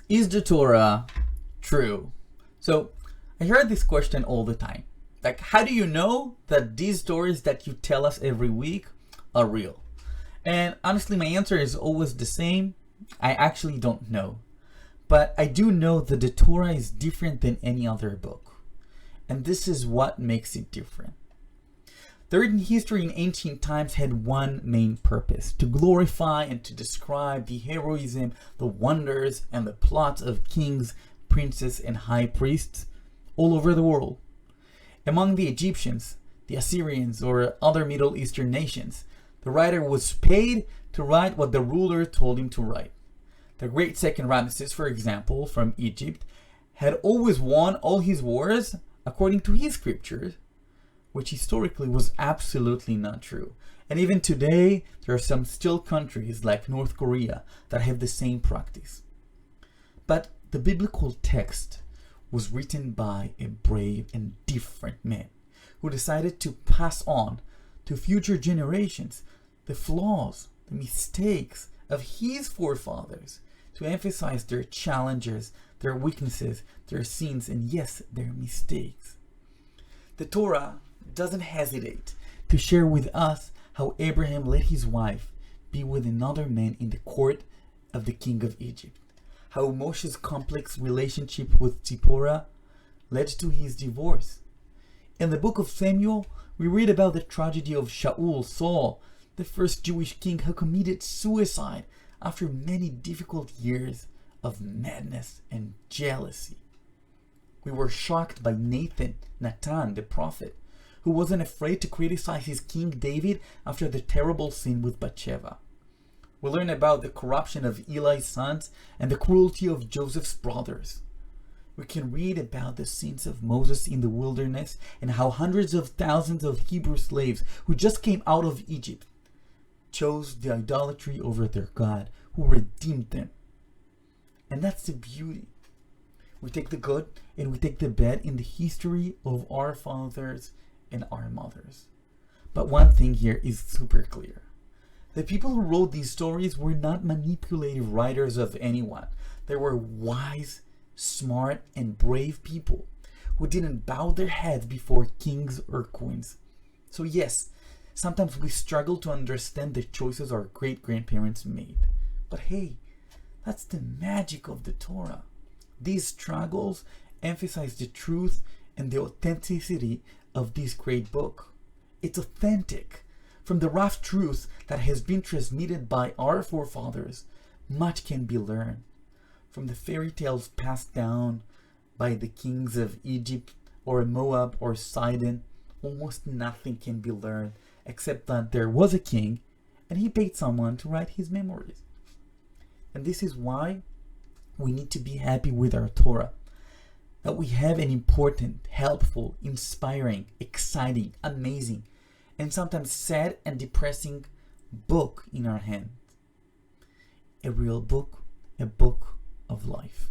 Is the Torah true? So I heard this question all the time. Like, how do you know that these stories that you tell us every week are real? And honestly, my answer is always the same. I actually don't know. But I do know that the Torah is different than any other book. And this is what makes it different. The written history in ancient times had one main purpose: to glorify and to describe the heroism, the wonders, and the plots of kings, princes, and high priests all over the world. Among the Egyptians, the Assyrians, or other Middle Eastern nations, the writer was paid to write what the ruler told him to write. The great second Ramesses, for example, from Egypt, had always won all his wars according to his scriptures, which historically was absolutely not true. And even today, there are some still countries like North Korea that have the same practice. But the biblical text was written by a brave and different man who decided to pass on to future generations the flaws, the mistakes of his forefathers, to emphasize their challenges, their weaknesses, their sins, and yes, their mistakes. The Torah doesn't hesitate to share with us how Abraham let his wife be with another man in the court of the king of Egypt, how Moshe's complex relationship with Zipporah led to his divorce. In the book of Samuel, we read about the tragedy of Shaul, Saul, the first Jewish king who committed suicide after many difficult years of madness and jealousy. We were shocked by Nathan, the prophet, who wasn't afraid to criticize his King David after the terrible sin with Bathsheba. We learn about the corruption of Eli's sons and the cruelty of Joseph's brothers. We can read about the sins of Moses in the wilderness and how hundreds of thousands of Hebrew slaves who just came out of Egypt chose the idolatry over their God who redeemed them. And that's the beauty. We take the good and we take the bad in the history of our fathers and our mothers. But one thing here is super clear. The people who wrote these stories were not manipulative writers of anyone. They were wise, smart, and brave people who didn't bow their heads before kings or queens. So yes, sometimes we struggle to understand the choices our great-grandparents made. But hey, that's the magic of the Torah. These struggles emphasize the truth and the authenticity of this great book. It's authentic. From the rough truth that has been transmitted by our forefathers, much can be learned. From the fairy tales passed down by the kings of Egypt or Moab or Sidon, almost nothing can be learned except that there was a king and he paid someone to write his memories. And this is why we need to be happy with our Torah. That we have an important, helpful, inspiring, exciting, amazing, and sometimes sad and depressing book in our hands. A real book, a book of life.